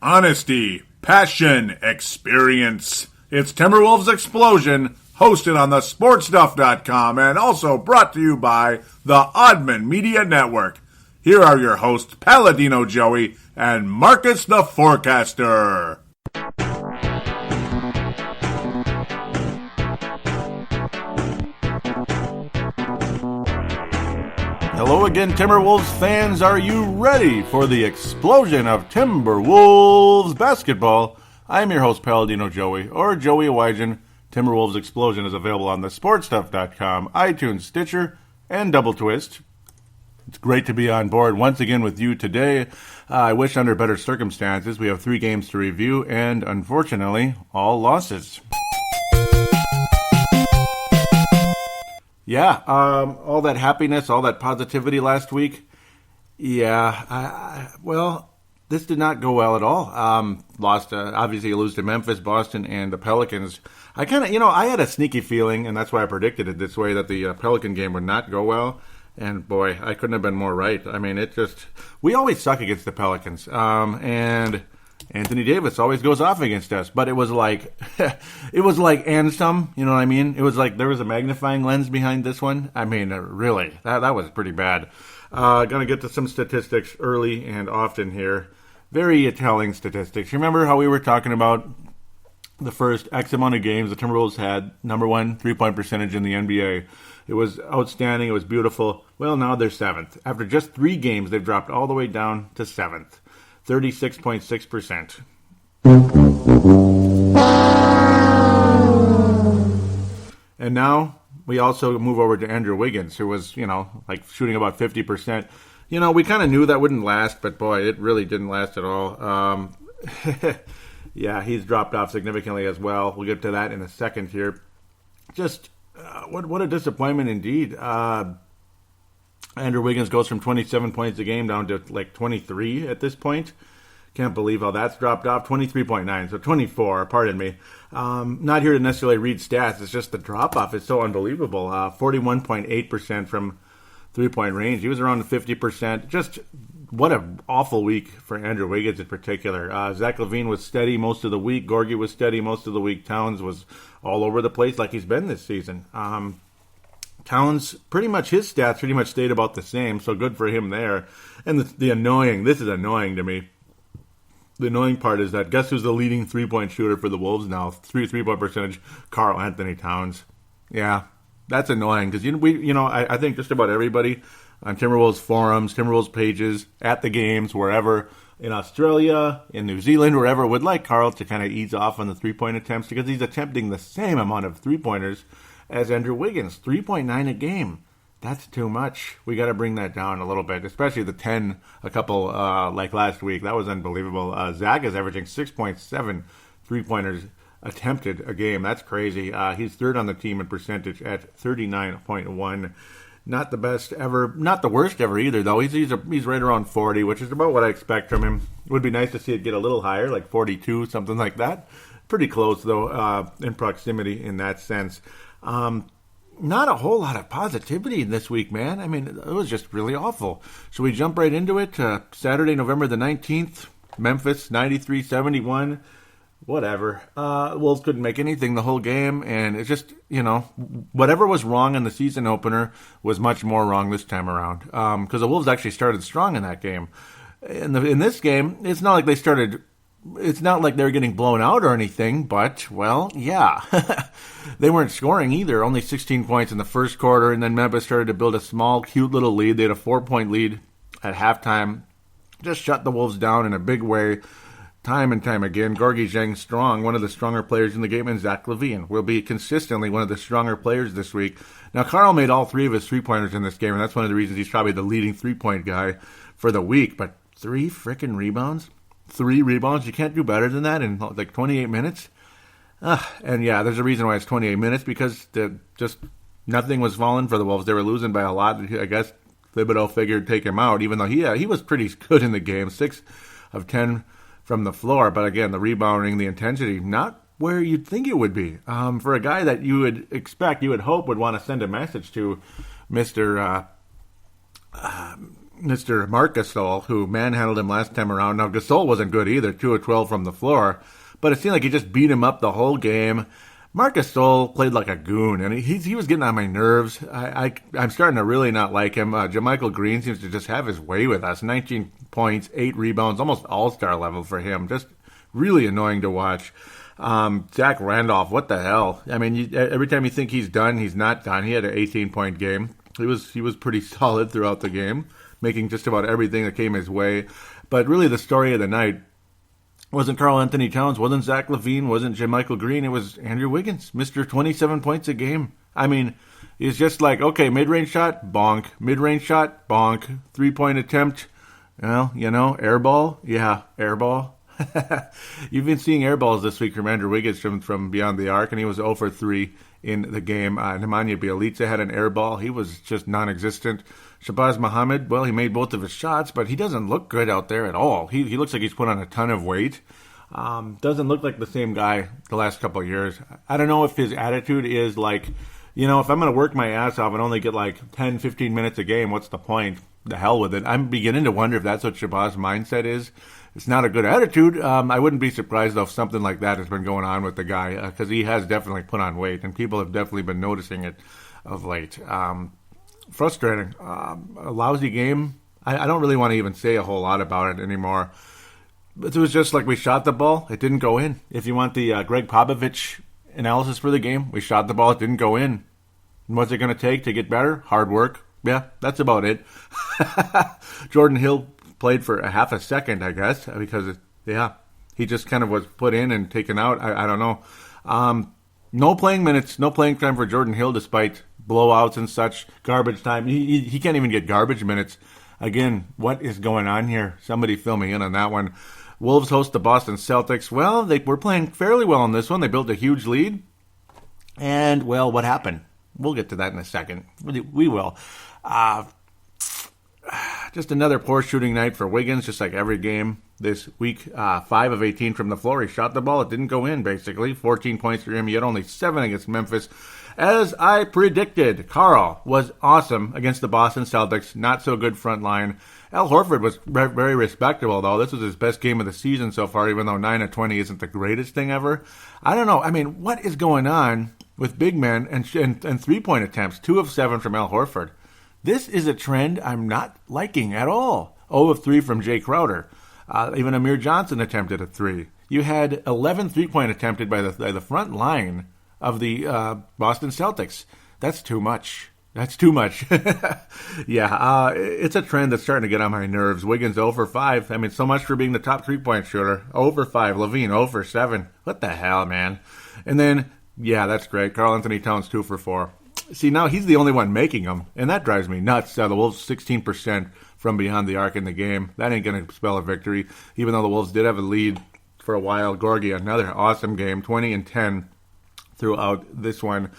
honesty, passion, experience. It's Timberwolves Explosion, hosted on the sportstuff.com and also brought to you by the Oddman Media Network. Here are your hosts, Paladino Joey and Marcus the Forecaster. Hello again, Timberwolves fans. Are you ready for the explosion of Timberwolves basketball? I am your host, Paladino Joey, or Joey Wygen. Timberwolves Explosion is available on the sportstuff.com, iTunes, Stitcher, and Double Twist. It's great to be on board once again with you today. I wish under better circumstances. We have 3 games to review, and unfortunately, all losses. Yeah, all that happiness, all that positivity last week. Yeah, well, this did not go well at all. Lost, obviously, you lose to Memphis, Boston, and the Pelicans. I kind of, I had a sneaky feeling, and that's why I predicted it this way, that the Pelican game would not go well. And boy, I couldn't have been more right. I mean, we always suck against the Pelicans. And Anthony Davis always goes off against us, but it was like and some, you know what I mean? It was like there was a magnifying lens behind this one. I mean, really, that was pretty bad. Gonna get to some statistics early and often here. Very telling statistics. Remember how we were talking about the first X amount of games the Timberwolves had number 1 3-point percentage in the NBA. It was outstanding. It was beautiful. Well, now they're 7th. After just 3 games, they've dropped all the way down to 7th. 36.6%. And now we also move over to Andrew Wiggins, who was, shooting about 50%. We kind of knew that wouldn't last, but boy, it really didn't last at all. Yeah, he's dropped off significantly as well. We'll get to that in a second here. Just what a disappointment indeed. Andrew Wiggins goes from 27 points a game down to like 23 at this point. Can't believe how that's dropped off. 23.9, so 24, pardon me. Not here to necessarily read stats. It's just the drop-off is so unbelievable. 41.8% from three-point range. He was around 50%. Just what an awful week for Andrew Wiggins in particular. Zach LaVine was steady most of the week. Gorgie was steady most of the week. Towns was all over the place like he's been this season. Towns, his stats pretty much stayed about the same, so good for him there. And this is annoying to me. The annoying part is that guess who's the leading three-point shooter for the Wolves now? Three-point percentage, Karl Anthony Towns. Yeah, that's annoying because I think just about everybody on Timberwolves forums, Timberwolves pages, at the games, wherever, in Australia, in New Zealand, wherever, would like Karl to kind of ease off on the three-point attempts because he's attempting the same amount of three-pointers as Andrew Wiggins, 3.9 a game. That's too much. We got to bring that down a little bit, especially the 10 a couple like last week. That was unbelievable. Zach is averaging 6.7 three-pointers attempted a game. That's crazy. He's third on the team in percentage at 39.1. Not the best ever, not the worst ever either, though. He's right around 40, which is about what I expect from him. It would be nice to see it get a little higher, like 42, something like that. Pretty close, though, in proximity in that sense. Not a whole lot of positivity this week, man. I mean, it was just really awful. Should we jump right into it? Saturday, November the 19th, Memphis, 93-71. Whatever. Wolves couldn't make anything the whole game, and it's just, whatever was wrong in the season opener was much more wrong this time around. Because the Wolves actually started strong in that game. In this game, it's not like they were getting blown out or anything, but, well, yeah. They weren't scoring either. Only 16 points in the first quarter, and then Memphis started to build a small, cute little lead. They had a 4-point lead at halftime. Just shut the Wolves down in a big way, time and time again. Gorgie Zhang strong, one of the stronger players in the game, and Zach LaVine will be consistently one of the stronger players this week. Now, Karl made all 3 of his three-pointers in this game, and that's one of the reasons he's probably the leading three-point guy for the week. But 3 freaking rebounds? 3 rebounds? You can't do better than that in like 28 minutes? And yeah, there's a reason why it's 28 minutes, because just nothing was falling for the Wolves. They were losing by a lot. I guess Thibodeau figured take him out, even though he was pretty good in the game. 6 of 10 from the floor. But again, the rebounding, the intensity, not where you'd think it would be. For a guy that you would expect, you would hope would want to send a message to Mr. Mr. Marc Gasol, who manhandled him last time around. Now, Gasol wasn't good either, 2 of 12 from the floor, but it seemed like he just beat him up the whole game. Marc Gasol played like a goon, and he was getting on my nerves. I'm starting to really not like him. JaMychal Green seems to just have his way with us. 19 points, 8 rebounds, almost all-star level for him. Just really annoying to watch. Zach Randolph, what the hell? I mean, every time you think he's done, he's not done. He had an 18-point game. He was pretty solid throughout the game, making just about everything that came his way. But really the story of the night wasn't Karl Anthony Towns, wasn't Zach LaVine, wasn't JaMychal Green. It was Andrew Wiggins, Mr. 27 points a game. I mean, it's just like, okay, mid-range shot, bonk. Mid-range shot, bonk. 3-point attempt, well, air ball. Yeah, air ball. You've been seeing air balls this week from Andrew Wiggins from beyond the arc, and he was 0 for 3 in the game. Nemanja Bjelica had an air ball. He was just non-existent. Shabazz Muhammad, well, he made both of his shots, but he doesn't look good out there at all. He looks like he's put on a ton of weight. Doesn't look like the same guy the last couple of years. I don't know if his attitude is like, if I'm going to work my ass off and only get like 10, 15 minutes a game, what's the point? The hell with it. I'm beginning to wonder if that's what Shabazz's mindset is. It's not a good attitude. I wouldn't be surprised though if something like that has been going on with the guy, because he has definitely put on weight, and people have definitely been noticing it of late. Frustrating. A lousy game. I don't really want to even say a whole lot about it anymore. But it was just like we shot the ball. It didn't go in. If you want the Greg Popovich analysis for the game, we shot the ball. It didn't go in. And what's it going to take to get better? Hard work. Yeah, that's about it. Jordan Hill played for a half a second, I guess, because, he just kind of was put in and taken out. I don't know. No playing minutes, no playing time for Jordan Hill despite blowouts and such, garbage time. He can't even get garbage minutes. Again, what is going on here? Somebody fill me in on that one. Wolves host the Boston Celtics. Well, they were playing fairly well in this one. They built a huge lead. And, well, what happened? We'll get to that in a second. We will. Just another poor shooting night for Wiggins, just like every game this week. 5 of 18 from the floor. He shot the ball. It didn't go in, basically. 14 points for him. He had only 7 against Memphis. As I predicted, Karl was awesome against the Boston Celtics. Not so good front line. Al Horford was very respectable, though. This was his best game of the season so far, even though 9 of 20 isn't the greatest thing ever. I don't know. I mean, what is going on with big men and 3-point attempts? 2 of 7 from Al Horford. This is a trend I'm not liking at all. 0 of 3 from Jay Crowder. Even Amir Johnson attempted a 3. You had 11 3-point attempted by the front line of the Boston Celtics. That's too much. That's too much. Yeah, it's a trend that's starting to get on my nerves. Wiggins 0 for 5. I mean, so much for being the top 3-point shooter. 0 for 5. LaVine 0 for 7. What the hell, man? And then, yeah, that's great. Karl Anthony Towns 2 for 4. See, now he's the only one making them, and that drives me nuts. The Wolves 16% from beyond the arc in the game. That ain't going to spell a victory, even though the Wolves did have a lead for a while. Gorgie, another awesome game, 20 and 10 throughout this one.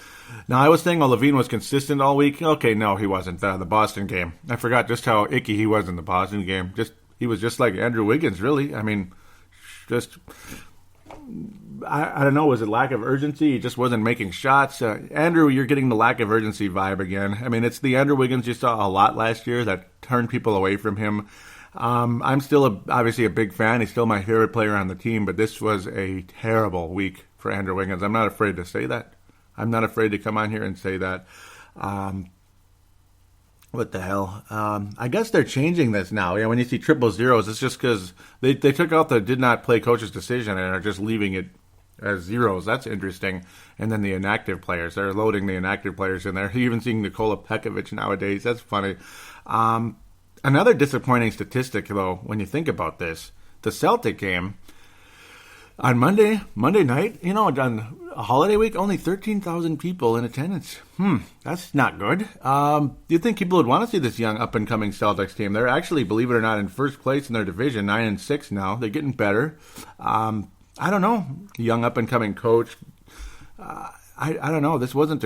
Now, I was saying, LaVine was consistent all week. Okay, no, he wasn't. The Boston game. I forgot just how icky he was in the Boston game. He was just like Andrew Wiggins, really. I mean, just... I don't know, was it lack of urgency? He just wasn't making shots. Andrew, you're getting the lack of urgency vibe again. I mean, it's the Andrew Wiggins you saw a lot last year that turned people away from him. I'm still obviously a big fan. He's still my favorite player on the team, but this was a terrible week for Andrew Wiggins. I'm not afraid to say that. I'm not afraid to come on here and say that. What the hell? I guess they're changing this now. Yeah, when you see triple zeros, it's just because they took out the did not play coach's decision and are just leaving it as zeros. That's interesting. And then the inactive players. They're loading the inactive players in there. You're even seeing Nikola Pekovic nowadays. That's funny. Another disappointing statistic, though, when you think about this, the Celtic game on Monday night, on a holiday week, only 13,000 people in attendance. That's not good. You'd think people would want to see this young up-and-coming Celtics team. They're actually, believe it or not, in first place in their division, 9-6 now. They're getting better. I don't know. Young up-and-coming coach. I don't know. This wasn't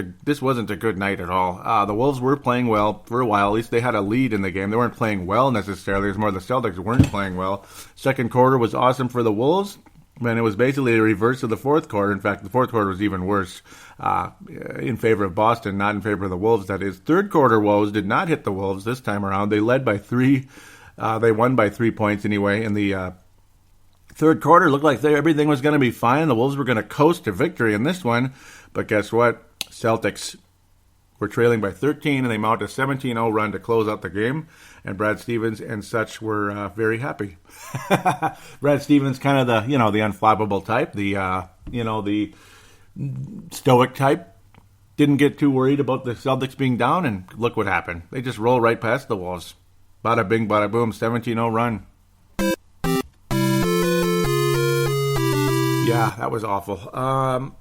a good night at all. The Wolves were playing well for a while. At least they had a lead in the game. They weren't playing well necessarily. It was more the Celtics weren't playing well. Second quarter was awesome for the Wolves. And it was basically a reverse of the fourth quarter. In fact, the fourth quarter was even worse in favor of Boston, not in favor of the Wolves, that is. Third quarter woes did not hit the Wolves this time around. They led by 3. They won by 3 points anyway. In the third quarter, looked like everything was going to be fine. The Wolves were going to coast to victory in this one. But guess what? Celtics were trailing by 13, and they mounted a 17-0 run to close out the game. And Brad Stevens and such were very happy. Brad Stevens, kind of the the unflappable type, the stoic type. Didn't get too worried about the Celtics being down, and look what happened. They just rolled right past the Wolves. Bada bing, bada boom, 17-0 run. Yeah, that was awful.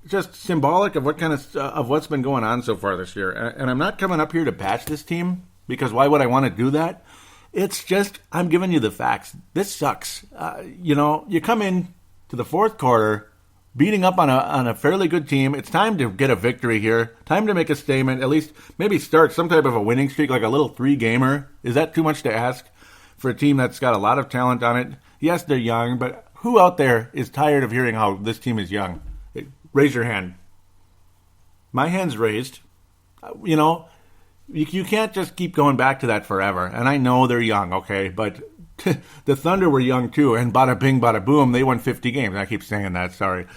Just symbolic of what's been going on so far this year. And I'm not coming up here to bash this team, because why would I want to do that? It's just, I'm giving you the facts. This sucks. You come in to the fourth quarter, beating up on a fairly good team. It's time to get a victory here. Time to make a statement. At least maybe start some type of a winning streak, like a little 3-gamer. Is that too much to ask for a team that's got a lot of talent on it? Yes, they're young, but who out there is tired of hearing how this team is young? Raise your hand. My hand's raised. You can't just keep going back to that forever. And I know they're young, okay? But the Thunder were young too. And bada bing, bada boom, they won 50 games. I keep saying that, sorry.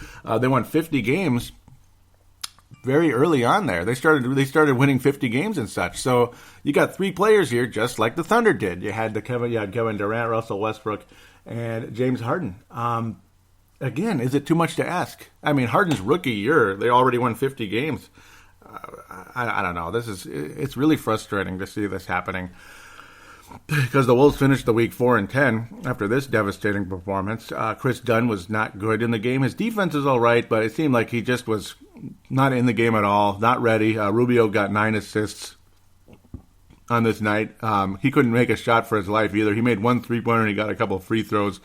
They won 50 games very early on there. They started winning 50 games and such. So you got 3 players here, just like the Thunder did. You had Kevin Durant, Russell Westbrook, and James Harden. Again, is it too much to ask? I mean, Harden's rookie year, they already won 50 games. I don't know. It's really frustrating to see this happening, because the Wolves finished the week 4-10 after this devastating performance. Chris Dunn was not good in the game. His defense is all right, but it seemed like he just was not in the game at all, not ready. Rubio got 9 assists on this night. He couldn't make a shot for his life either. He made 1 3-pointer and he got a couple of free throws.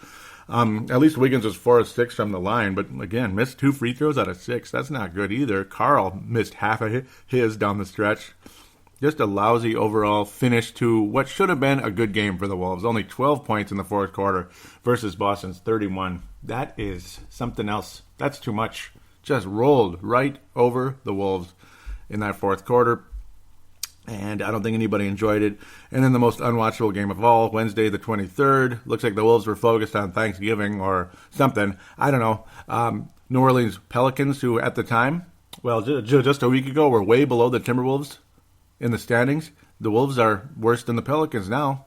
At least Wiggins was 4 of 6 from the line, but again, missed 2 free throws out of 6. That's not good either. Karl missed half of his down the stretch. Just a lousy overall finish to what should have been a good game for the Wolves. Only 12 points in the fourth quarter versus Boston's 31. That is something else. That's too much. Just rolled right over the Wolves in that fourth quarter. And I don't think anybody enjoyed it. And then the most unwatchable game of all, Wednesday the 23rd. Looks like the Wolves were focused on Thanksgiving or something. I don't know. New Orleans Pelicans, who at the time, just a week ago, were way below the Timberwolves in the standings. The Wolves are worse than the Pelicans now.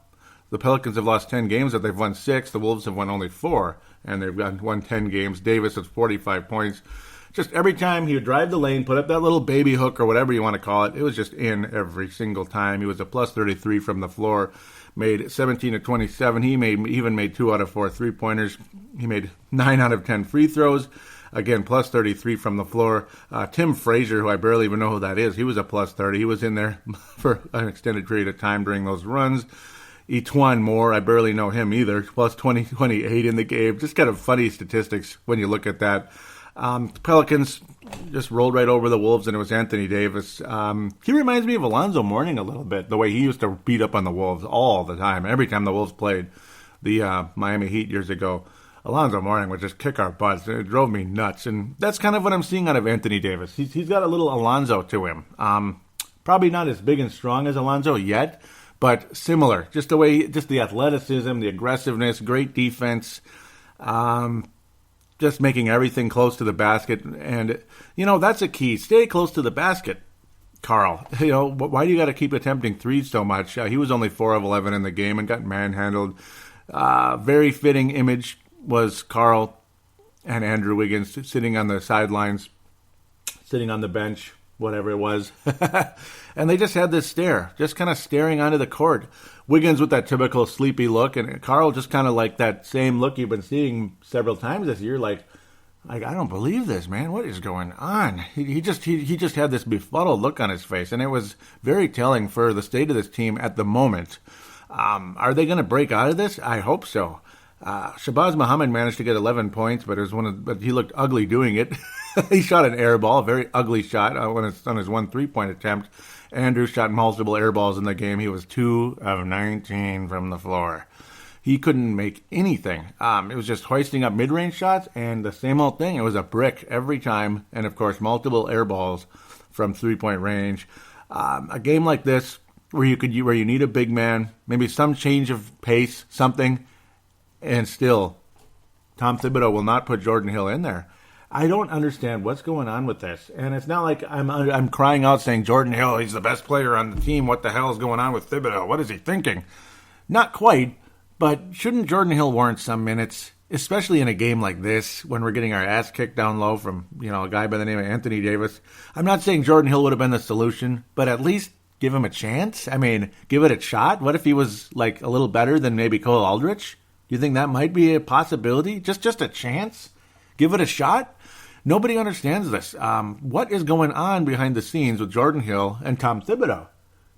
The Pelicans have lost 10 games, but they've won 6. The Wolves have won only 4, and they've won 10 games. Davis has 45 points. Just every time he would drive the lane, put up that little baby hook or whatever you want to call it, it was just in every single time. He was a plus 33 from the floor, made 17 of 27. He even made 2 out of 4 3-pointers. He made 9 out of 10 free throws. Again, plus 33 from the floor. Tim Frazier, who I barely even know who that is, he was a plus 30. He was in there for an extended period of time during those runs. Etuan Moore, I barely know him either, plus 28 in the game. Just kind of funny statistics when you look at that. Pelicans just rolled right over the Wolves, and it was Anthony Davis. He reminds me of Alonzo Mourning a little bit, the way he used to beat up on the Wolves all the time. Every time the Wolves played the Miami Heat years ago, Alonzo Mourning would just kick our butts, and it drove me nuts. And that's kind of what I'm seeing out of Anthony Davis. He's got a little Alonzo to him. Probably not as big and strong as Alonzo yet, but similar. Just the athleticism, the aggressiveness, great defense. Just making everything close to the basket. And, that's a key. Stay close to the basket, Karl. Why do you got to keep attempting threes so much? He was only 4 of 11 in the game and got manhandled. Very fitting image was Karl and Andrew Wiggins sitting on the sidelines, sitting on the bench, whatever it was. And they just had this stare, just kind of staring onto the court. Wiggins with that typical sleepy look, and Karl just kind of like that same look you've been seeing several times this year, like I don't believe this, man. What is going on? He just had this befuddled look on his face, and it was very telling for the state of this team at the moment. Are they going to break out of this? I hope so. Shabazz Muhammad managed to get 11 points, but he looked ugly doing it. He shot an air ball, a very ugly shot on his 1 3-point attempt. Andrew shot multiple air balls in the game. He was 2 of 19 from the floor. he couldn't make anything. It was just hoisting up mid-range shots, and the same old thing. It was a brick every time, and of course, multiple air balls from three-point range. A game like this, where you need a big man, maybe some change of pace, something, and still, Tom Thibodeau will not put Jordan Hill in there. I don't understand what's going on with this, and it's not like I'm crying out saying Jordan Hill, he's the best player on the team. What the hell is going on with Thibodeau? What is he thinking? Not quite, but shouldn't Jordan Hill warrant some minutes, especially in a game like this when we're getting our ass kicked down low from a guy by the name of Anthony Davis? I'm not saying Jordan Hill would have been the solution, but at least give him a chance. I mean, give it a shot. What if he was like a little better than maybe Cole Aldrich? Do you think that might be a possibility? Just a chance? Give it a shot? Nobody understands this. What is going on behind the scenes with Jordan Hill and Tom Thibodeau?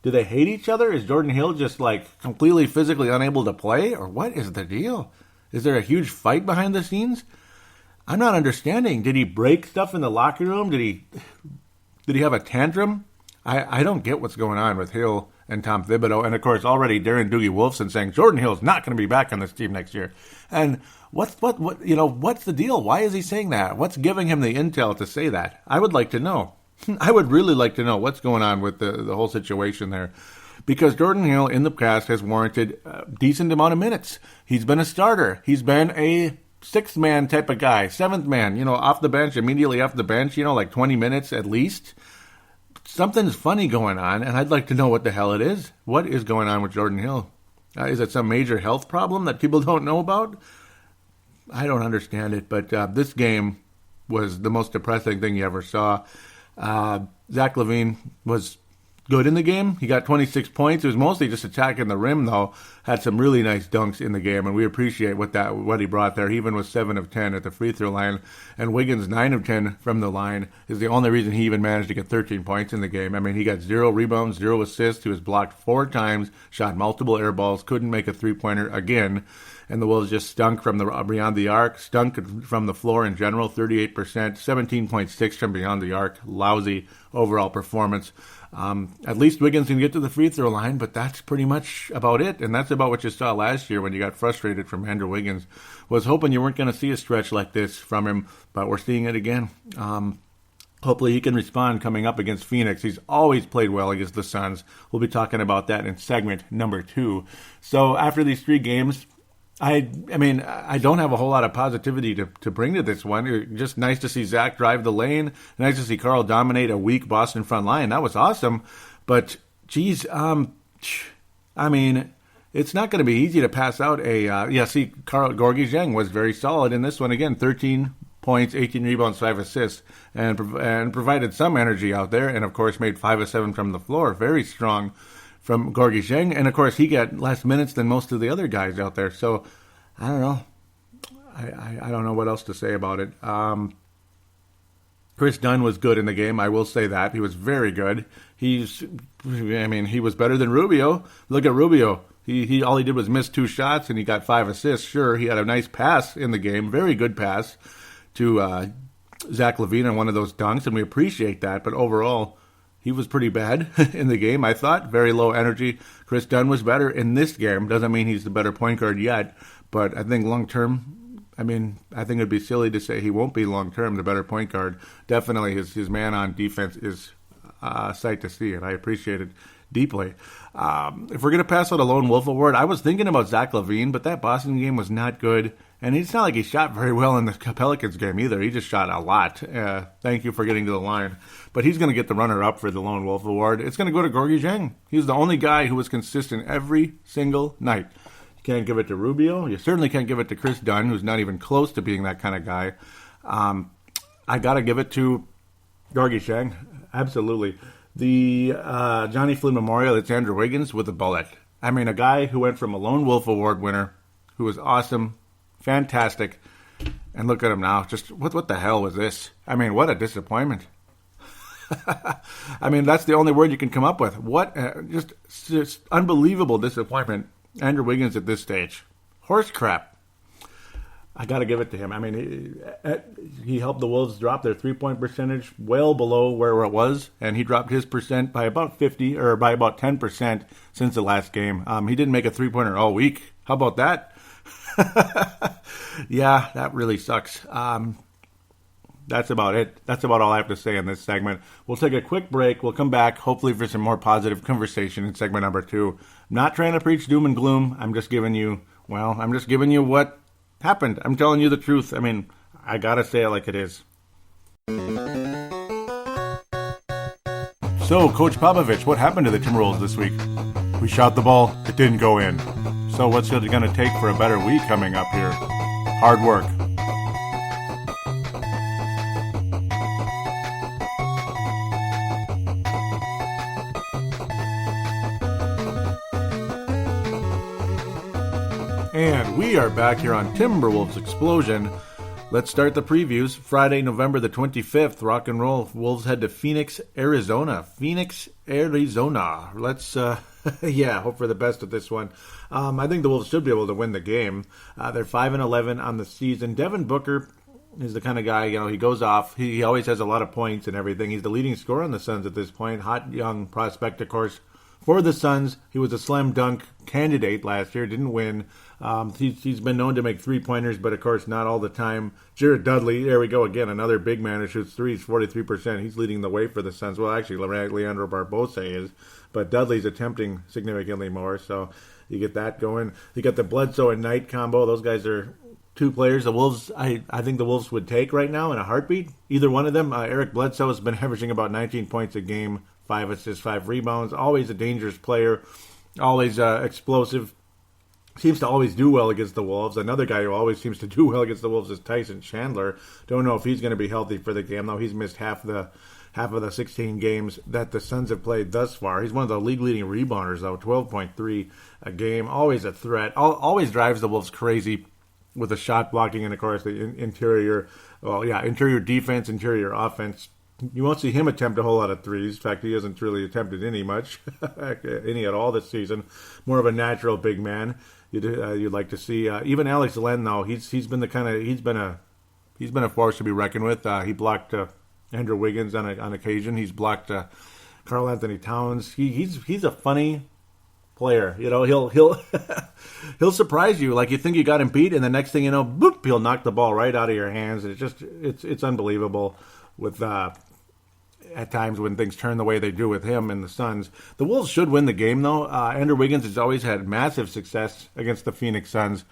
Do they hate each other? Is Jordan Hill just like completely physically unable to play? Or what is the deal? Is there a huge fight behind the scenes? I'm not understanding. Did he break stuff in the locker room? Did he have a tantrum? I don't get what's going on with Hill and Tom Thibodeau. And, of course, already Darren Doogie Wolfson saying Jordan Hill's not going to be back on this team next year. And what's the deal? Why is he saying that? What's giving him the intel to say that? I would like to know. I would really like to know what's going on with the whole situation there. Because Jordan Hill in the past has warranted a decent amount of minutes. He's been a starter. He's been a sixth man type of guy, seventh man, off the bench, immediately off the bench, like 20 minutes at least. Something's funny going on, and I'd like to know what the hell it is. What is going on with Jordan Hill? Is it some major health problem that people don't know about? I don't understand it, but this game was the most depressing thing you ever saw. Zach LaVine was good in the game. He got 26 points. It was mostly just attacking the rim, though. Had some really nice dunks in the game, and we appreciate what he brought there. He even was 7 of 10 at the free throw line, and Wiggins 9 of 10 from the line is the only reason he even managed to get 13 points in the game. I mean, he got 0 rebounds, 0 assists. He was blocked 4 times, shot multiple air balls, couldn't make a three-pointer again. And the Wolves just stunk from beyond the arc, stunk from the floor in general, 38%, 17.6 from beyond the arc, lousy overall performance. At least Wiggins can get to the free throw line, but that's pretty much about it. And that's about what you saw last year when you got frustrated from Andrew Wiggins. Was hoping you weren't going to see a stretch like this from him, but we're seeing it again. Hopefully he can respond coming up against Phoenix. He's always played well against the Suns. We'll be talking about that in segment number 2. So after these 3 games, I don't have a whole lot of positivity to bring to this one. It's just nice to see Zach drive the lane. Nice to see Karl dominate a weak Boston front line. That was awesome. But, geez, it's not going to be easy to pass out Gorgui Dieng was very solid in this one. Again, 13 points, 18 rebounds, 5 assists, and provided some energy out there. And, of course, made 5 of 7 from the floor. Very strong from Gorgui Dieng, and of course he got less minutes than most of the other guys out there. So I don't know. I don't know what else to say about it. Chris Dunn was good in the game. I will say that he was very good. He was better than Rubio. Look at Rubio. He all he did was miss 2 shots, and he got 5 assists. Sure, he had a nice pass in the game, very good pass to Zach LaVine on one of those dunks, and we appreciate that. But overall, he was pretty bad in the game, I thought. Very low energy. Chris Dunn was better in this game. Doesn't mean he's the better point guard yet. But I think long-term, I think it'd be silly to say he won't be long-term the better point guard. Definitely his man on defense is a sight to see, and I appreciate it deeply. If we're going to pass out a lone wolf award, I was thinking about Zach LaVine, but that Boston game was not good. And it's not like he shot very well in the Pelicans game either. He just shot a lot. Thank you for getting to the line. But he's going to get the runner-up for the Lone Wolf Award. It's going to go to Gorgui Dieng. He's the only guy who was consistent every single night. You can't give it to Rubio. You certainly can't give it to Chris Dunn, who's not even close to being that kind of guy. I got to give it to Gorgui Dieng. Absolutely. The Johnny Flynn Memorial, it's Andrew Wiggins with a bullet. A guy who went from a Lone Wolf Award winner, who was awesome, fantastic, and look at him now. Just what the hell was this? What a disappointment. That's the only word you can come up with. What just unbelievable disappointment. Andrew Wiggins at this stage. Horse crap. I got to give it to him. He helped the Wolves drop their three-point percentage well below where it was, and he dropped his percent by about 50 or by about 10% since the last game. He didn't make a three-pointer all week. How about that? Yeah, that really sucks. That's about it. That's about all I have to say in this segment. We'll take a quick break. We'll come back, hopefully, for some more positive conversation in segment number 2. I'm not trying to preach doom and gloom. I'm just giving you what happened. I'm telling you the truth. I mean, I gotta say it like it is. So, Coach Popovich, what happened to the Timberwolves this week? We shot the ball. It didn't go in. So what's it going to take for a better week coming up here? Hard work. And we are back here on Timberwolves Explosion. Let's start the previews. Friday, November the 25th, rock and roll. Wolves head to Phoenix, Arizona. Let's, hope for the best with this one. I think the Wolves should be able to win the game. They're 5-11 on the season. Devin Booker is the kind of guy, he goes off. He always has a lot of points and everything. He's the leading scorer on the Suns at this point. Hot young prospect, of course, for the Suns. He was a slam dunk candidate last year, didn't win. He's been known to make three-pointers, but of course not all the time. Jared Dudley, there we go again, another big man who shoots threes, 43%. He's leading the way for the Suns. Well, actually, Leandro Barbosa is, but Dudley's attempting significantly more, so you get that going. You got the Bledsoe and Knight combo. Those guys are two players the Wolves, I think the Wolves would take right now in a heartbeat. Either one of them. Eric Bledsoe has been averaging about 19 points a game, 5 assists, 5 rebounds. Always a dangerous player, always explosive. Seems to always do well against the Wolves. Another guy who always seems to do well against the Wolves is Tyson Chandler. Don't know if he's going to be healthy for the game, though. He's missed half of the 16 games that the Suns have played thus far. He's one of the league-leading rebounders, though, 12.3 a game. Always a threat. Always drives the Wolves crazy with the shot blocking and, of course, the interior defense, interior offense. You won't see him attempt a whole lot of threes. In fact, he hasn't really attempted any at all this season. More of a natural big man. You'd like to see even Alex Len, though. He's been a force to be reckoned with. He blocked Andrew Wiggins on occasion. He's blocked Karl Anthony Towns. He's a funny player. He'll he'll surprise you. Like you think you got him beat, and the next thing you know, boop, he'll knock the ball right out of your hands. It's unbelievable with at times when things turn the way they do with him and the Suns. The Wolves should win the game, though. Andrew Wiggins has always had massive success against the Phoenix Suns.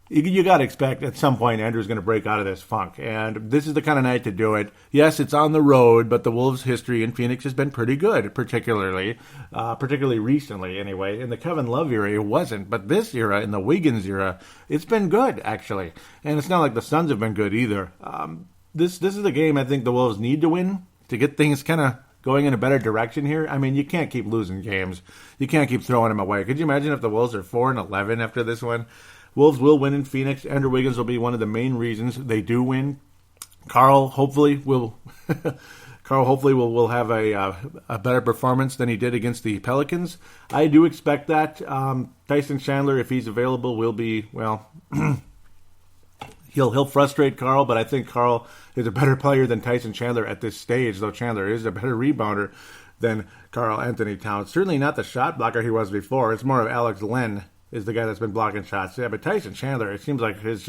You got to expect at some point Andrew's going to break out of this funk, and this is the kind of night to do it. Yes, it's on the road, but the Wolves' history in Phoenix has been pretty good, particularly recently anyway. In the Kevin Love era, it wasn't, but this era, in the Wiggins era, it's been good, actually. And it's not like the Suns have been good either. This is the game I think the Wolves need to win to get things kind of going in a better direction here. I mean, you can't keep losing games. You can't keep throwing them away. Could you imagine if the Wolves are 4-11 after this one? Wolves will win in Phoenix. Andrew Wiggins will be one of the main reasons they do win. Karl hopefully will have a better performance than he did against the Pelicans. I do expect that. Tyson Chandler, if he's available, will be, he'll frustrate Karl, but I think Karl is a better player than Tyson Chandler at this stage, though Chandler is a better rebounder than Karl Anthony Towns. Certainly not the shot blocker he was before. It's more of Alex Len is the guy that's been blocking shots. Yeah, but Tyson Chandler, it seems like his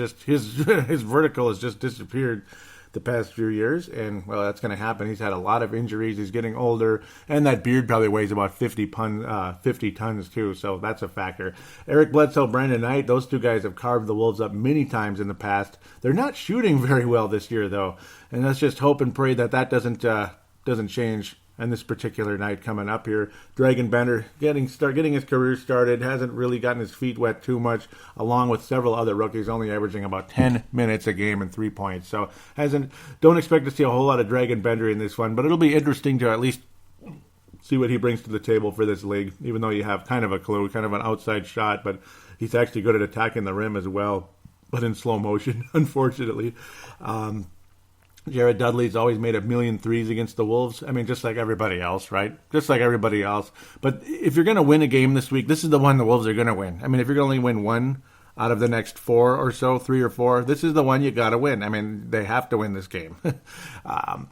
vertical has just disappeared the past few years, and, that's going to happen. He's had a lot of injuries. He's getting older, and that beard probably weighs about 50 tons, too, so that's a factor. Eric Bledsoe, Brandon Knight, those two guys have carved the Wolves up many times in the past. They're not shooting very well this year, though, and let's just hope and pray that doesn't change on this particular night coming up here. Dragon Bender getting his career started, hasn't really gotten his feet wet too much, along with several other rookies, only averaging about 10 minutes a game and 3 points. So don't expect to see a whole lot of Dragon Bender in this one, but it'll be interesting to at least see what he brings to the table for this league, even though you have kind of a clue, kind of an outside shot, but he's actually good at attacking the rim as well, but in slow motion, unfortunately. Jared Dudley's always made a million threes against the Wolves. I mean, just like everybody else, right? Just like everybody else. But if you're going to win a game this week, this is the one the Wolves are going to win. I mean, if you're going to only win one out of the next 4 or so, 3 or 4, this is the one you got to win. I mean, they have to win this game.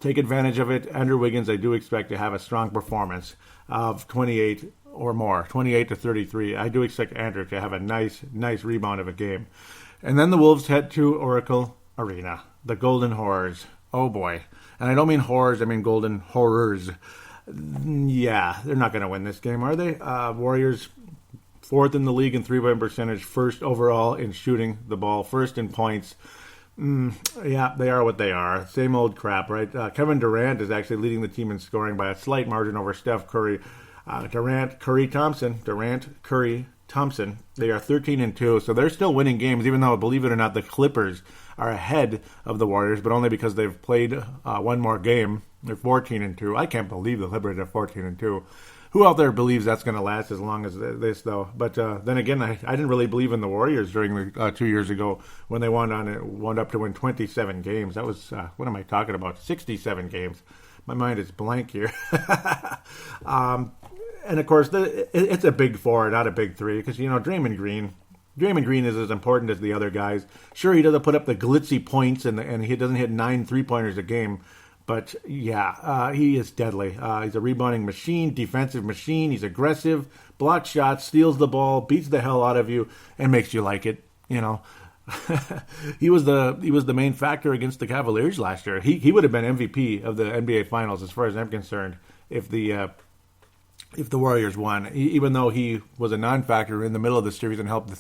Take advantage of it. Andrew Wiggins, I do expect to have a strong performance of 28 or more, 28 to 33. I do expect Andrew to have a nice rebound of a game. And then the Wolves head to Oracle Arena, the Golden Horrors. Oh boy. And I don't mean horrors, I mean Golden Horrors. Yeah, they're not going to win this game, are they? Warriors, fourth in the league in three-point percentage, first overall in shooting the ball, first in points. Yeah, they are what they are. Same old crap, right? Kevin Durant is actually leading the team in scoring by a slight margin over Steph Curry. Durant, Curry, Thompson. They are 13-2, so they're still winning games, even though, believe it or not, the Clippers are ahead of the Warriors, but only because they've played one more game. They're 14-2. I can't believe the Clippers are 14-2. Who out there believes that's going to last as long as this, though? But then again, I didn't really believe in the Warriors during the 2 years ago when they wound up to win 27 games. That was, what am I talking about? 67 games. My mind is blank here. And, of course, it's a big four, not a big three, because, Draymond Green is as important as the other guys. Sure, he doesn't put up the glitzy points and he doesn't hit 9 3-pointers a game. But, yeah, he is deadly. He's a rebounding machine, defensive machine. He's aggressive, blocks shots, steals the ball, beats the hell out of you, and makes you like it, He was the main factor against the Cavaliers last year. He would have been MVP of the NBA Finals as far as I'm concerned if the Warriors won, even though he was a non-factor in the middle of the series and helped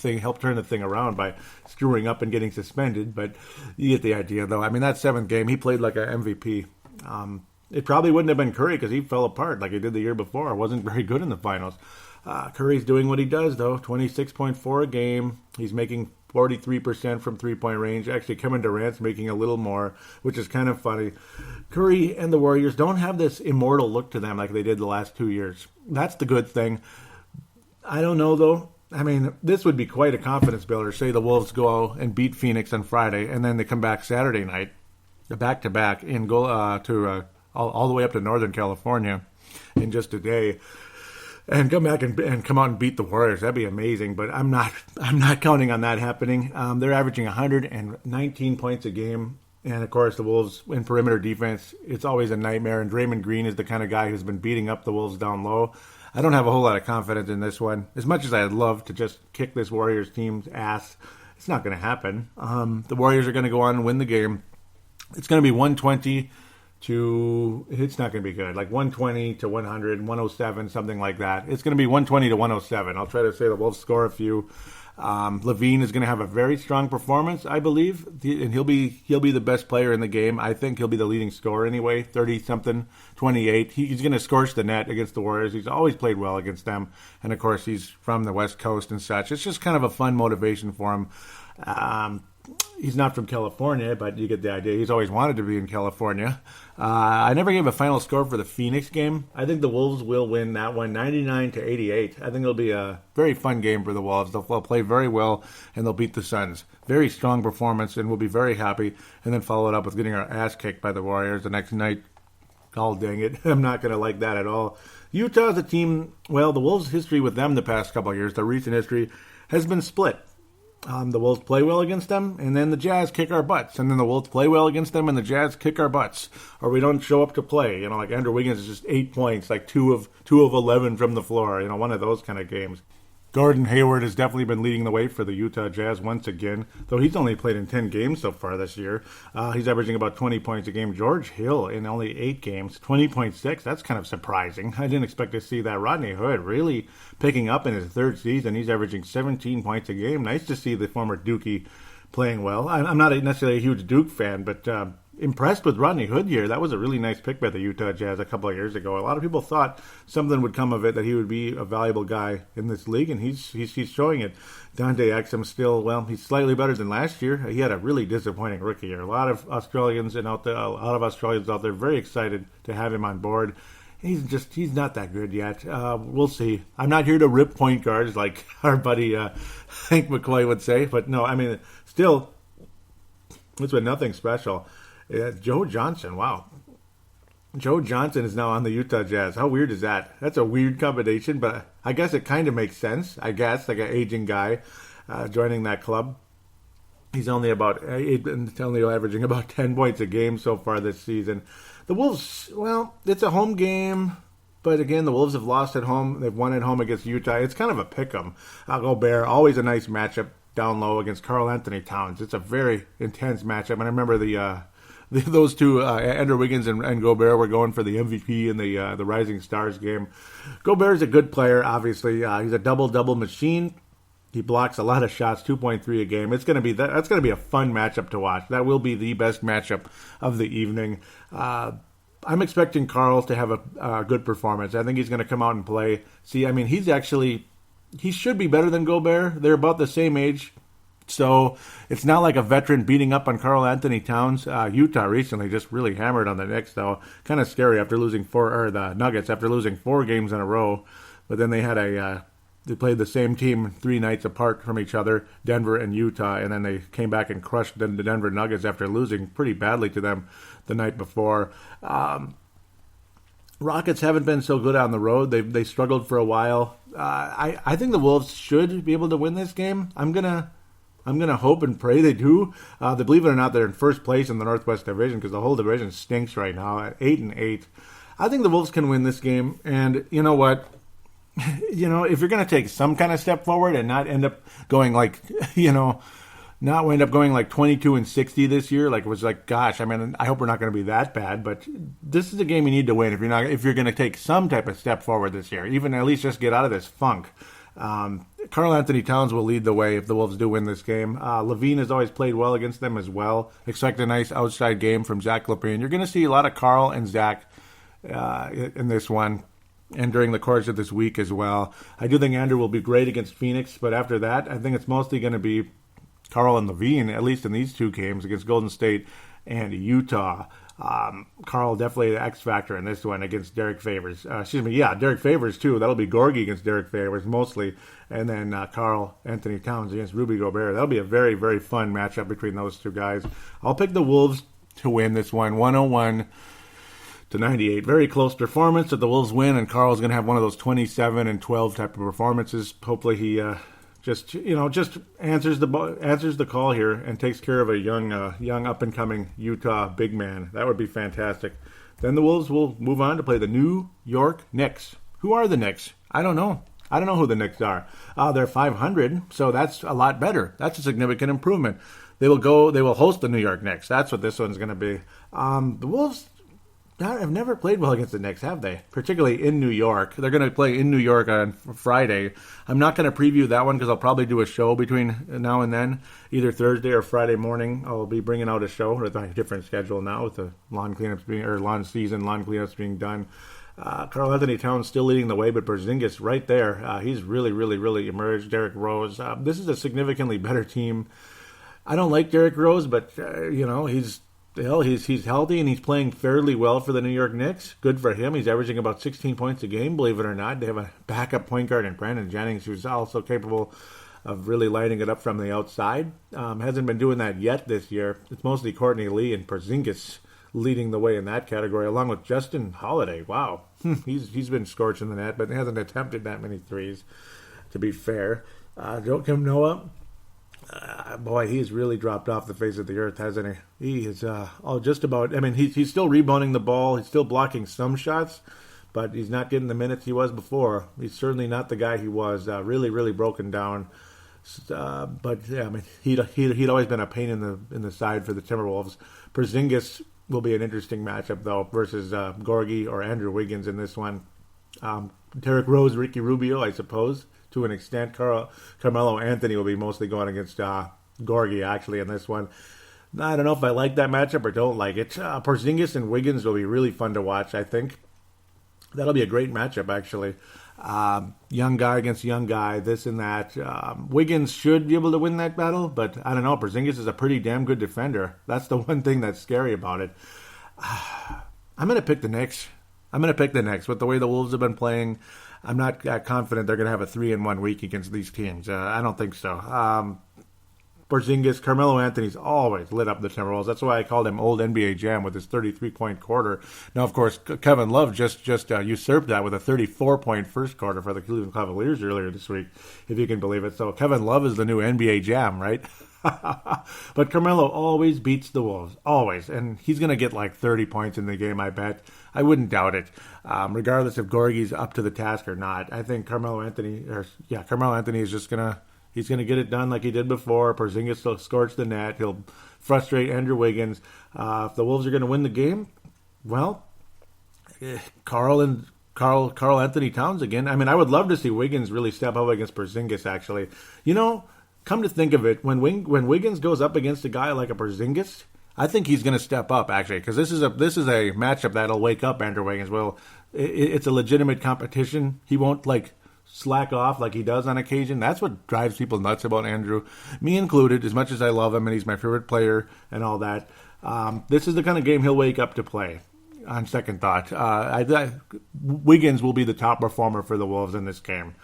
turn the thing around by screwing up and getting suspended. But you get the idea, though. I mean, that seventh game, he played like an MVP. It probably wouldn't have been Curry because he fell apart like he did the year before. Wasn't very good in the finals. Curry's doing what he does, though. 26.4 a game. He's making 43% from three-point range. Actually, Kevin Durant's making a little more, which is kind of funny. Curry and the Warriors don't have this immortal look to them like they did the last 2 years. That's the good thing. I don't know, though. I mean, this would be quite a confidence builder. Say the Wolves go and beat Phoenix on Friday, and then they come back Saturday night, the back-to-back, and go all the way up to Northern California in just a day. And come back and come out and beat the Warriors. That'd be amazing, but I'm not counting on that happening. They're averaging 119 points a game. And, of course, the Wolves in perimeter defense, it's always a nightmare. And Draymond Green is the kind of guy who's been beating up the Wolves down low. I don't have a whole lot of confidence in this one. As much as I'd love to just kick this Warriors team's ass, it's not going to happen. The Warriors are going to go on and win the game. It's going to be 120 to, it's not going to be good, like 120 to 100, 107, something like that. It's going to be 120 to 107. I'll try to say the Wolves score a few. Levine is going to have a very strong performance, I believe, and he'll be the best player in the game. I think he'll be the leading scorer anyway, 30-something, 28. He's going to scorch the net against the Warriors. He's always played well against them, and of course he's from the West Coast and such. It's just kind of a fun motivation for him. He's not from California, but you get the idea. He's always wanted to be in California. I never gave a final score for the Phoenix game. I think the Wolves will win that one, 99-88. I think it'll be a very fun game for the Wolves. They'll play very well, and they'll beat the Suns. Very strong performance, and we'll be very happy. And then follow it up with getting our ass kicked by the Warriors the next night. Oh, dang it. I'm not going to like that at all. Utah's a team, well, the Wolves' history with them the past couple of years, the recent history, has been split. The Wolves play well against them, and then the Jazz kick our butts. And then the Wolves play well against them, and the Jazz kick our butts. Or we don't show up to play. Like Andrew Wiggins is just 8 points, like 2 of 11 from the floor. One of those kind of games. Gordon Hayward has definitely been leading the way for the Utah Jazz once again, though he's only played in 10 games so far this year. He's averaging about 20 points a game. George Hill in only 8 games, 20.6. That's kind of surprising. I didn't expect to see that. Rodney Hood really picking up in his third season. He's averaging 17 points a game. Nice to see the former Dookie playing well. I'm not necessarily a huge Duke fan, but impressed with Rodney Hood here. That was a really nice pick by the Utah Jazz a couple of years ago. A lot of people thought something would come of it, that he would be a valuable guy in this league, and he's showing it. Dante Exum still, well, he's slightly better than last year. He had a really disappointing rookie year. A lot of Australians out there very excited to have him on board. He's not that good yet. We'll see. I'm not here to rip point guards like our buddy Hank McCoy would say, but no, I mean, still, it's been nothing special. Joe Johnson, wow. Joe Johnson is now on the Utah Jazz. How weird is that? That's a weird combination, but I guess it kind of makes sense. I guess, like an aging guy joining that club. He's only averaging about 10 points a game so far this season. The Wolves, well, it's a home game. But again, the Wolves have lost at home. They've won at home against Utah. It's kind of a pick 'em. Gobert, always a nice matchup down low against Karl Anthony Towns. It's a very intense matchup. And I remember those two, Andrew Wiggins and Gobert, were going for the MVP in the Rising Stars game. Gobert is a good player, obviously. He's a double-double machine. He blocks a lot of shots, 2.3 a game. That's going to be a fun matchup to watch. That will be the best matchup of the evening. I'm expecting Karl to have a good performance. I think he's going to come out and play. See, I mean, he should be better than Gobert. They're about the same age. So it's not like a veteran beating up on Karl Anthony Towns. Utah recently just really hammered on the Knicks, though. Kind of scary after losing the Nuggets after losing 4 games in a row. But then they had they played the same team 3 nights apart from each other, Denver and Utah, and then they came back and crushed the Denver Nuggets after losing pretty badly to them the night before. Rockets haven't been so good on the road. They struggled for a while. I think the Wolves should be able to win this game. I'm gonna hope and pray they do. Believe it or not, they're in first place in the Northwest Division because the whole division stinks right now at 8-8. I think the Wolves can win this game, and you know what? If you're going to take some kind of step forward and not end up going like 22-60 this year, like it was like, gosh, I mean, I hope we're not going to be that bad, but this is a game you need to win if you're going to take some type of step forward this year, even at least just get out of this funk. Karl Anthony Towns will lead the way if the Wolves do win this game. Levine has always played well against them as well. Expect a nice outside game from Zach LaVine. You're going to see a lot of Karl and Zach in this one, and during the course of this week as well. I do think Andrew will be great against Phoenix, but after that, I think it's mostly going to be Karl and Levine, at least in these 2 games against Golden State and Utah. Karl definitely the X factor in this one against Derek Favors. Derek Favors too. That'll be Gorgie against Derek Favors mostly, and then Karl Anthony Towns against Rudy Gobert. That'll be a very, very fun matchup between those 2 guys. I'll pick the Wolves to win this one, 101-98. Very close performance that the Wolves win, and Karl's going to have one of those 27-12 type of performances. Hopefully he just answers the call here and takes care of a young up and coming Utah big man. That would be fantastic. Then the Wolves will move on to play the New York Knicks. Who are the Knicks? I don't know. I don't know who the Knicks are. They're 500, so that's a lot better. That's a significant improvement. They will host the New York Knicks. That's what this one's going to be. The Wolves have never played well against the Knicks, have they? Particularly in New York. They're going to play in New York on Friday. I'm not going to preview that one because I'll probably do a show between now and then, either Thursday or Friday morning. I'll be bringing out a show with a different schedule now with the lawn cleanups being done. Karl Anthony Towns still leading the way, but Porzingis right there. He's really, really, really emerged. Derrick Rose. This is a significantly better team. I don't like Derrick Rose, but he's healthy and he's playing fairly well for the New York Knicks. Good for him. He's averaging about 16 points a game, believe it or not. They have a backup point guard in Brandon Jennings who's also capable of really lighting it up from the outside. Hasn't been doing that yet this year. It's mostly Courtney Lee and Porzingis leading the way in that category, along with Justin Holiday. Wow. He's been scorching the net, but he hasn't attempted that many threes, to be fair. Joakim Noah. He's really dropped off the face of the earth, hasn't he? He is just about. I mean, he's still rebounding the ball. He's still blocking some shots, but he's not getting the minutes he was before. He's certainly not the guy he was. Really, really broken down. He'd always been a pain in the side for the Timberwolves. Porzingis will be an interesting matchup though versus Gorgie or Andrew Wiggins in this one. Derrick Rose, Ricky Rubio, I suppose. To an extent, Carmelo Anthony will be mostly going against Gorgie, actually, in this one. I don't know if I like that matchup or don't like it. Porzingis and Wiggins will be really fun to watch, I think. That'll be a great matchup, actually. Young guy against young guy, this and that. Wiggins should be able to win that battle, but I don't know. Porzingis is a pretty damn good defender. That's the one thing that's scary about it. I'm going to pick the Knicks. With the way the Wolves have been playing, I'm not confident they're going to have a 3-1 week against these teams. I don't think so. Porzingis, Carmelo Anthony's always lit up the Timberwolves. That's why I called him Old NBA Jam with his 33-point quarter. Now, of course, Kevin Love just usurped that with a 34-point first quarter for the Cleveland Cavaliers earlier this week, if you can believe it. So Kevin Love is the new NBA Jam, right? But Carmelo always beats the Wolves, always. And he's going to get like 30 points in the game, I bet. I wouldn't doubt it, regardless if Gorgie's up to the task or not. I think Carmelo Anthony is just going to... He's going to get it done like he did before. Porzingis will scorch the net. He'll frustrate Andrew Wiggins. If the Wolves are going to win the game, well, Carl Anthony Towns again. I mean, I would love to see Wiggins really step up against Porzingis, actually. You know, come to think of it, when Wiggins goes up against a guy like a Porzingis, I think he's going to step up, actually, because this is a matchup that'll wake up Andrew Wiggins. Well, it's a legitimate competition. He won't, slack off like he does on occasion. That's what drives people nuts about Andrew, me included, as much as I love him and he's my favorite player and all that. This is the kind of game he'll wake up to play on second thought. Wiggins will be the top performer for the Wolves in this game.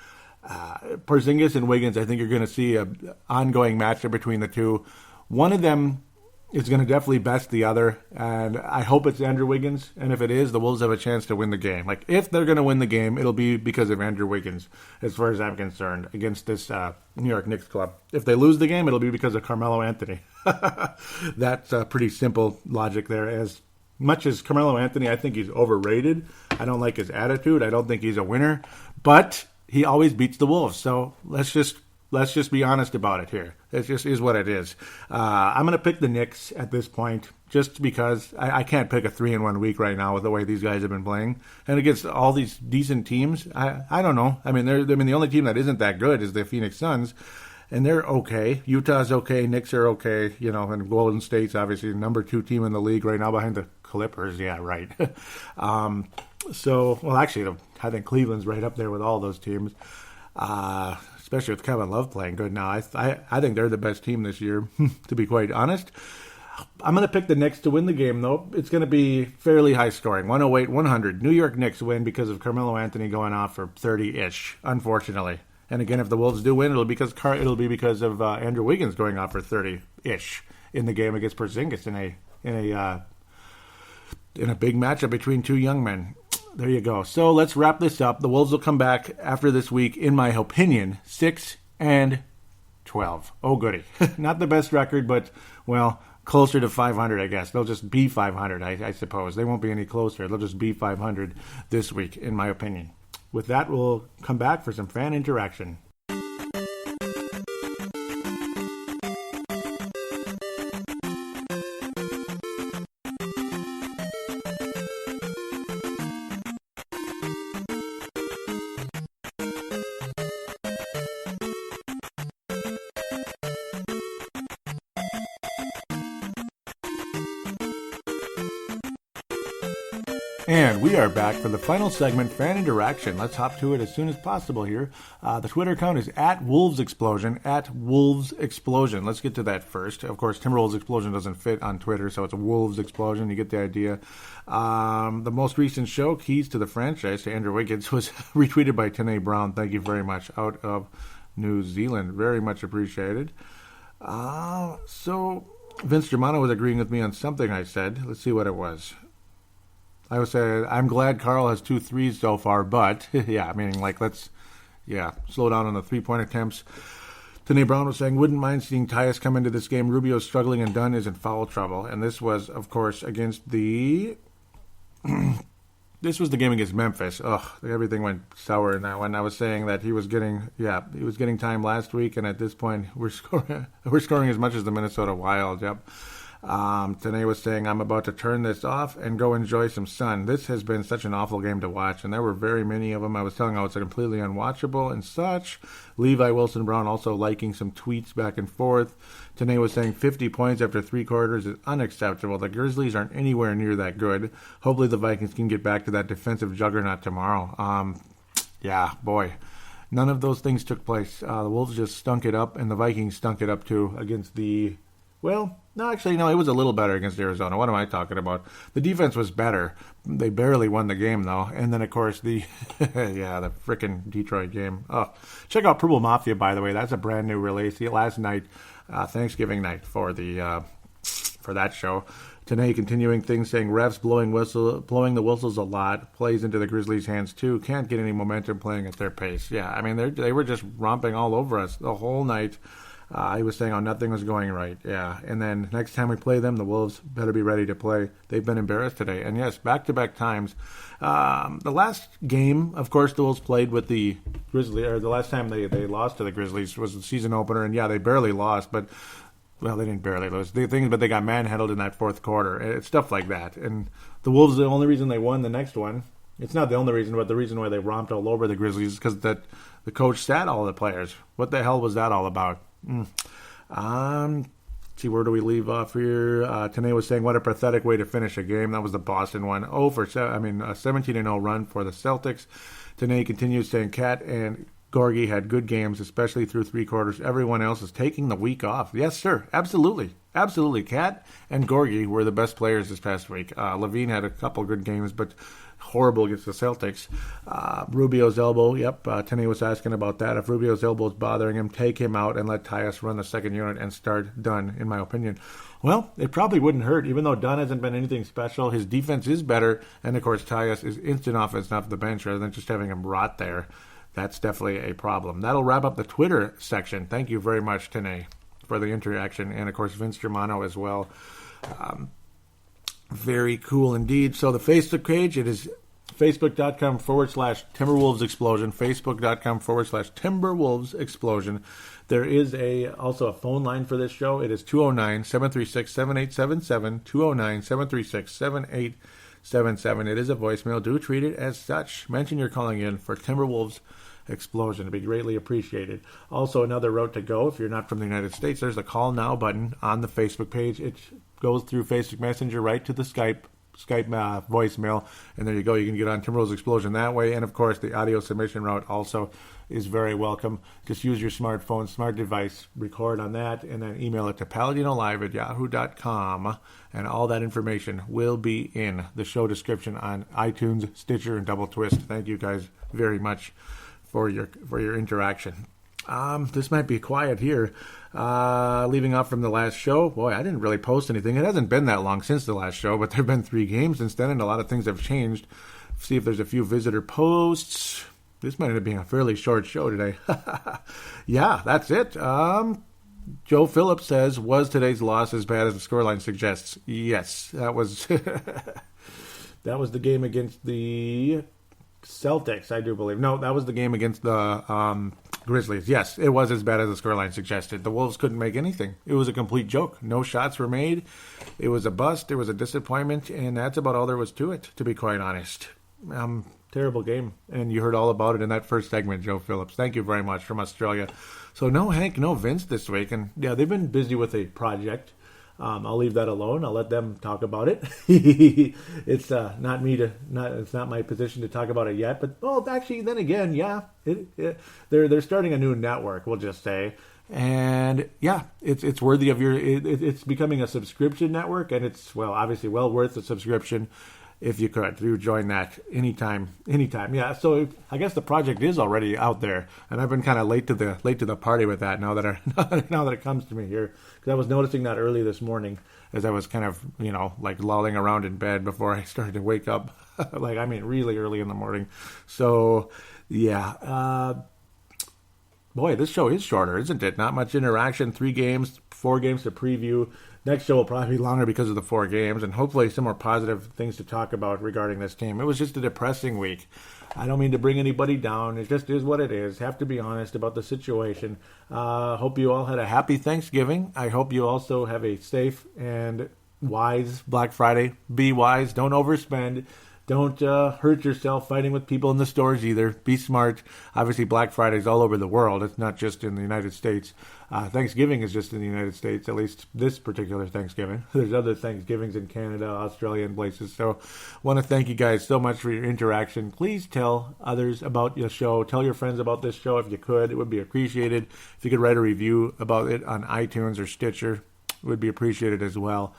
Porzingis and Wiggins, I think you're going to see an ongoing matchup between the two. One of them is going to definitely best the other, and I hope it's Andrew Wiggins, and if it is, the Wolves have a chance to win the game. If they're going to win the game, it'll be because of Andrew Wiggins, as far as I'm concerned, against this New York Knicks club. If they lose the game, it'll be because of Carmelo Anthony. That's a pretty simple logic there. As much as Carmelo Anthony, I think he's overrated. I don't like his attitude. I don't think he's a winner, but he always beats the Wolves, so let's just be honest about it here. It just is what it is. I'm going to pick the Knicks at this point just because I can't pick a 3-1 week right now with the way these guys have been playing. And against all these decent teams, I don't know. I mean, the only team that isn't that good is the Phoenix Suns, and they're okay. Utah's okay. Knicks are okay. And Golden State's obviously the number 2 team in the league right now behind the Clippers. Yeah, right. Actually, I think Cleveland's right up there with all those teams. Especially with Kevin Love playing good now. I think they're the best team this year, to be quite honest. I'm going to pick the Knicks to win the game, though. It's going to be fairly high scoring, 108-100. New York Knicks win because of Carmelo Anthony going off for 30-ish, unfortunately. And again, if the Wolves do win, it'll be because of Andrew Wiggins going off for 30-ish in the game against Porzingis in a big matchup between two young men. There you go. So let's wrap this up. The Wolves will come back after this week, in my opinion, 6-12. Oh, goody. Not the best record, but, well, closer to 500, I guess. They'll just be 500, I suppose. They won't be any closer. They'll just be 500 this week, in my opinion. With that, we'll come back for some fan interaction. And we are back for the final segment, Fan Interaction. Let's hop to it as soon as possible here. The Twitter account is @WolvesExplosion, @WolvesExplosion. Let's get to that first. Of course, Timberwolves Explosion doesn't fit on Twitter, so it's a Wolves Explosion. You get the idea. The most recent show, Keys to the Franchise, to Andrew Wiggins, was retweeted by Tanae Brown. Thank you very much. Out of New Zealand. Very much appreciated. So Vince Germano was agreeing with me on something I said. Let's see what it was. I would say, I'm glad Carl has 2 threes so far, but, let's slow down on the 3-point attempts. Tanae Brown was saying, wouldn't mind seeing Tyus come into this game. Rubio's struggling and Dunn is in foul trouble. And this was, of course, against the... This was the game against Memphis. Everything went sour in that one. I was saying that he was getting time last week, and at this point, we're scoring as much as the Minnesota Wild. Yep. Tanae was saying, I'm about to turn this off and go enjoy some sun. This has been such an awful game to watch, and there were very many of them. I was telling how it's completely unwatchable and such. Levi Wilson-Brown also liking some tweets back and forth. Tanae was saying 50 points after 3 quarters is unacceptable. The Grizzlies aren't anywhere near that good. Hopefully the Vikings can get back to that defensive juggernaut tomorrow. None of those things took place. The Wolves just stunk it up, and the Vikings stunk it up too against the... Well, no, actually, no, it was a little better against Arizona. What am I talking about? The defense was better. They barely won the game, though. And then, of course, the frickin' Detroit game. Oh, check out Purple Mafia, by the way. That's a brand new release. Last night, Thanksgiving night for that show. Tanay continuing things, saying refs blowing the whistles a lot, plays into the Grizzlies' hands too. Can't get any momentum playing at their pace. Yeah, I mean they were just romping all over us the whole night. He was saying, nothing was going right. Yeah, and then next time we play them, the Wolves better be ready to play. They've been embarrassed today. And yes, back-to-back times. The last game, of course, the Wolves played with the Grizzlies, or the last time they lost to the Grizzlies was the season opener. And yeah, they barely lost, but well, they didn't barely lose. But they got manhandled in that fourth quarter. It's stuff like that. And the Wolves, the only reason they won the next one, it's not the only reason, but the reason why they romped all over the Grizzlies is because the coach sat all the players. What the hell was that all about? See, where do we leave off here? Tanay was saying, what a pathetic way to finish a game. That was the Boston one. A 17-0 run for the Celtics. Tanay continues saying, Cat and Gorgie had good games, especially through three quarters. Everyone else is taking the week off. Yes, sir. Absolutely. Absolutely. Cat and Gorgie were the best players this past week. Levine had a couple good games, but horrible against the Celtics. Rubio's elbow, Tanay was asking about that. If Rubio's elbow is bothering him, take him out and let Tyus run the second unit and start Dunn, in my opinion. Well, it probably wouldn't hurt, even though Dunn hasn't been anything special. His defense is better, and of course Tyus is instant offense off the bench rather than just having him rot there. That's definitely a problem. That'll wrap up the Twitter section. Thank you very much, Tanay, for the interaction, and of course Vince Germano as well. Very cool indeed. So the Facebook page, it is facebook.com/Timberwolves Explosion, facebook.com/Timberwolves Explosion. There is also a phone line for this show. It is 209-736-7877, 209-736-7877. It is a voicemail. Do treat it as such. Mention you're calling in for Timberwolves Explosion. It'd be greatly appreciated. Also, another route to go if you're not from the United States, there's a call now button on the Facebook page. It goes through Facebook Messenger right to the Skype voicemail, and there you go. You can get on Timberwolves Explosion that way, and of course the audio submission route also is very welcome. Just use your smartphone, smart device, record on that, and then email it to paladinolive@yahoo.com, and all that information will be in the show description on iTunes, Stitcher, and Double Twist. Thank you guys very much for your interaction. This might be quiet here. Leaving off from the last show, boy, I didn't really post anything. It hasn't been that long since the last show, but there have been 3 games since then, and a lot of things have changed. See if there's a few visitor posts. This might end up being a fairly short show today. Yeah, that's it. Joe Phillips says, was today's loss as bad as the scoreline suggests? Yes, that was that was the game against the Celtics, I do believe. No, that was the game against the Grizzlies. Yes, it was as bad as the scoreline suggested. The Wolves couldn't make anything. It was a complete joke. No shots were made. It was a bust. It was a disappointment, and that's about all there was to it, to be quite honest. Terrible game, and you heard all about it in that first segment, Joe Phillips. Thank you very much from Australia. So no Hank, no Vince this week, and yeah, they've been busy with a project. I'll leave that alone. I'll let them talk about it. It's it's not my position to talk about it yet. But actually, then again, yeah, they're starting a new network. We'll just say, and yeah, it's worthy of it's becoming a subscription network, and it's obviously well worth the subscription. If you could, do join that anytime. Yeah, so I guess the project is already out there, and I've been kind of late to the party with that. Now that it comes to me here, because I was noticing that early this morning as I was kind of lolling around in bed before I started to wake up, really early in the morning. So yeah, boy, this show is shorter, isn't it? Not much interaction. 3 games, 4 games to preview. Next show will probably be longer because of the 4 games, and hopefully some more positive things to talk about regarding this team. It was just a depressing week. I don't mean to bring anybody down. It just is what it is. Have to be honest about the situation. Hope you all had a happy Thanksgiving. I hope you also have a safe and wise Black Friday. Be wise. Don't overspend. Don't hurt yourself fighting with people in the stores either. Be smart. Obviously, Black Friday is all over the world. It's not just in the United States. Thanksgiving is just in the United States, at least this particular Thanksgiving. There's other Thanksgivings in Canada, Australia, and places. So want to thank you guys so much for your interaction. Please tell others about your show. Tell your friends about this show if you could. It would be appreciated. If you could write a review about it on iTunes or Stitcher, it would be appreciated as well.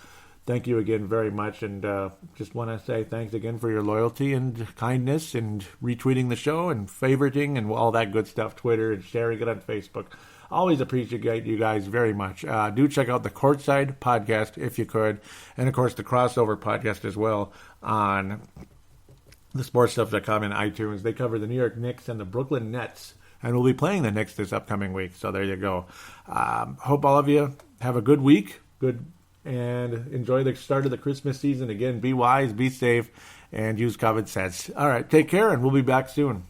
Thank you again very much, and just want to say thanks again for your loyalty and kindness and retweeting the show and favoriting and all that good stuff, Twitter and sharing it on Facebook. Always appreciate you guys very much. Do check out the Courtside podcast if you could. And, of course, the Crossover podcast as well on the sportstuff.com and iTunes. They cover the New York Knicks and the Brooklyn Nets. And we'll be playing the Knicks this upcoming week. So there you go. Hope all of you have a good week. And enjoy the start of the Christmas season. Again, be wise, be safe, and use common sense. All right, take care, and we'll be back soon.